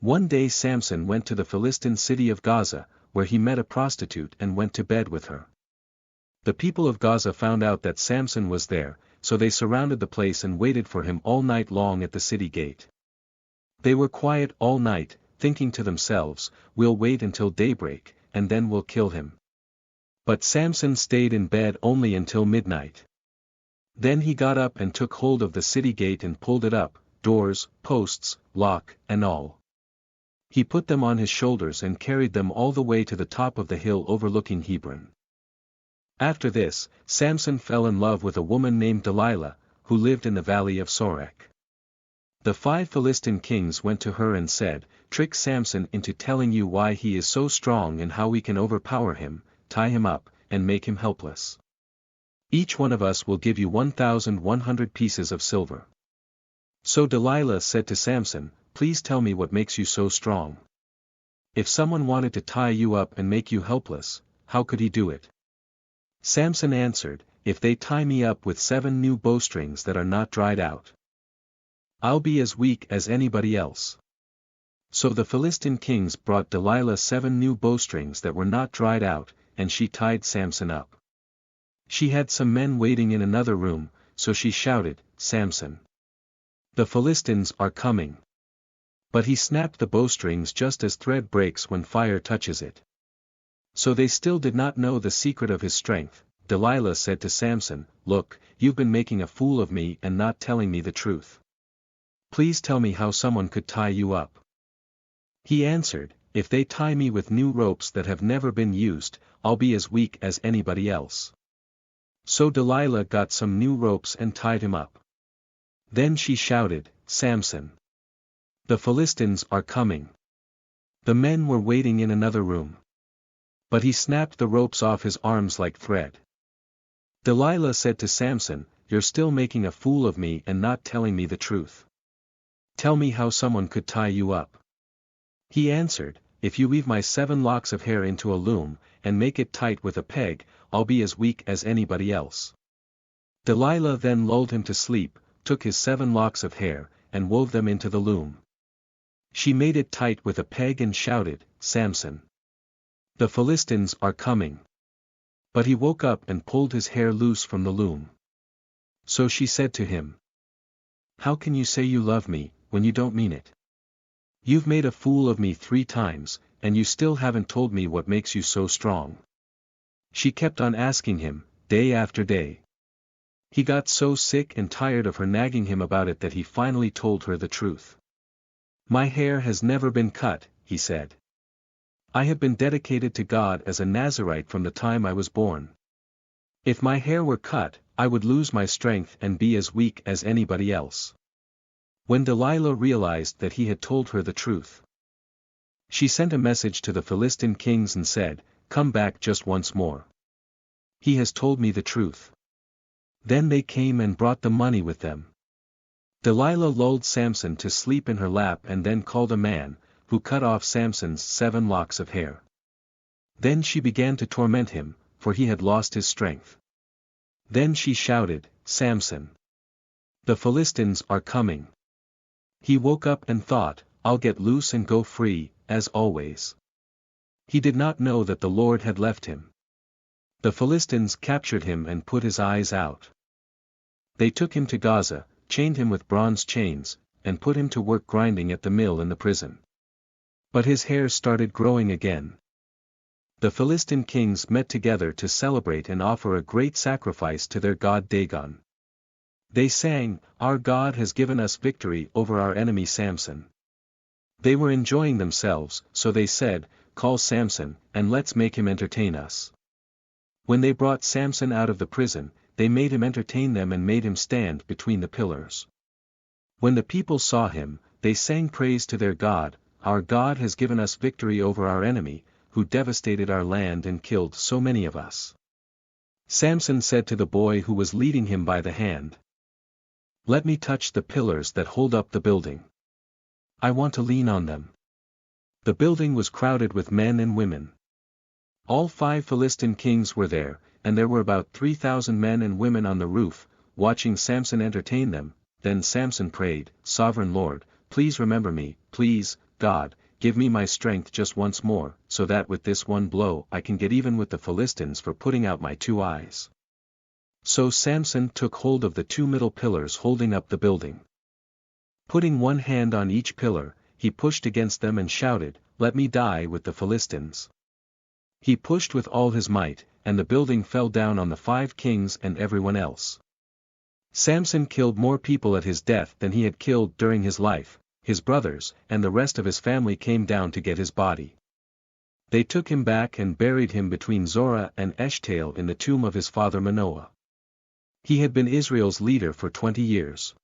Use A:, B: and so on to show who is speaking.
A: One day Samson went to the Philistine city of Gaza, where he met a prostitute and went to bed with her. The people of Gaza found out that Samson was there, so they surrounded the place and waited for him all night long at the city gate. They were quiet all night, thinking to themselves, "We'll wait until daybreak, and then we'll kill him." But Samson stayed in bed only until midnight. Then he got up and took hold of the city gate and pulled it up, doors, posts, lock, and all. He put them on his shoulders and carried them all the way to the top of the hill overlooking Hebron. After this, Samson fell in love with a woman named Delilah, who lived in the valley of Sorek. The 5 Philistine kings went to her and said, "Trick Samson into telling you why he is so strong and how we can overpower him, tie him up, and make him helpless. Each one of us will give you 1,100 pieces of silver." So Delilah said to Samson, "Please tell me what makes you so strong. If someone wanted to tie you up and make you helpless, how could he do it?" Samson answered, "If they tie me up with 7 new bowstrings that are not dried out, I'll be as weak as anybody else." So the Philistine kings brought Delilah 7 new bowstrings that were not dried out, and she tied Samson up. She had some men waiting in another room, so she shouted, "Samson, the Philistines are coming." But he snapped the bowstrings just as thread breaks when fire touches it. So they still did not know the secret of his strength. Delilah said to Samson, "Look, you've been making a fool of me and not telling me the truth. Please tell me how someone could tie you up." He answered, "If they tie me with new ropes that have never been used, I'll be as weak as anybody else." So Delilah got some new ropes and tied him up. Then she shouted, "Samson, the Philistines are coming." The men were waiting in another room. But he snapped the ropes off his arms like thread. Delilah said to Samson, "You're still making a fool of me and not telling me the truth. Tell me how someone could tie you up." He answered, "If you weave my 7 locks of hair into a loom, and make it tight with a peg, I'll be as weak as anybody else." Delilah then lulled him to sleep, took his 7 locks of hair, and wove them into the loom. She made it tight with a peg and shouted, "Samson, the Philistines are coming." But he woke up and pulled his hair loose from the loom. So she said to him, "How can you say you love me, when you don't mean it? You've made a fool of me 3 times, and you still haven't told me what makes you so strong." She kept on asking him, day after day. He got so sick and tired of her nagging him about it that he finally told her the truth. "My hair has never been cut," he said. "I have been dedicated to God as a Nazirite from the time I was born. If my hair were cut, I would lose my strength and be as weak as anybody else." When Delilah realized that he had told her the truth, she sent a message to the Philistine kings and said, "Come back just once more. He has told me the truth." Then they came and brought the money with them. Delilah lulled Samson to sleep in her lap and then called a man, who cut off Samson's 7 locks of hair. Then she began to torment him, for he had lost his strength. Then she shouted, "Samson, the Philistines are coming." He woke up and thought, "I'll get loose and go free, as always." He did not know that the Lord had left him. The Philistines captured him and put his eyes out. They took him to Gaza, chained him with bronze chains, and put him to work grinding at the mill in the prison. But his hair started growing again. The Philistine kings met together to celebrate and offer a great sacrifice to their god Dagon. They sang, "Our God has given us victory over our enemy Samson." They were enjoying themselves, so they said, "Call Samson, and let's make him entertain us." When they brought Samson out of the prison, they made him entertain them and made him stand between the pillars. When the people saw him, they sang praise to their God, "Our God has given us victory over our enemy, who devastated our land and killed so many of us." Samson said to the boy who was leading him by the hand, "Let me touch the pillars that hold up the building. I want to lean on them." The building was crowded with men and women. All 5 Philistine kings were there, and there were about 3,000 men and women on the roof, watching Samson entertain them. Then Samson prayed, "Sovereign Lord, please remember me, please, God, give me my strength just once more, so that with this one blow I can get even with the Philistines for putting out my 2 eyes. So Samson took hold of the 2 middle pillars holding up the building. Putting one hand on each pillar, he pushed against them and shouted, "Let me die with the Philistines." He pushed with all his might, and the building fell down on the 5 kings and everyone else. Samson killed more people at his death than he had killed during his life. His brothers and the rest of his family came down to get his body. They took him back and buried him between Zorah and Eshtaol in the tomb of his father Manoah. He had been Israel's leader for 20 years.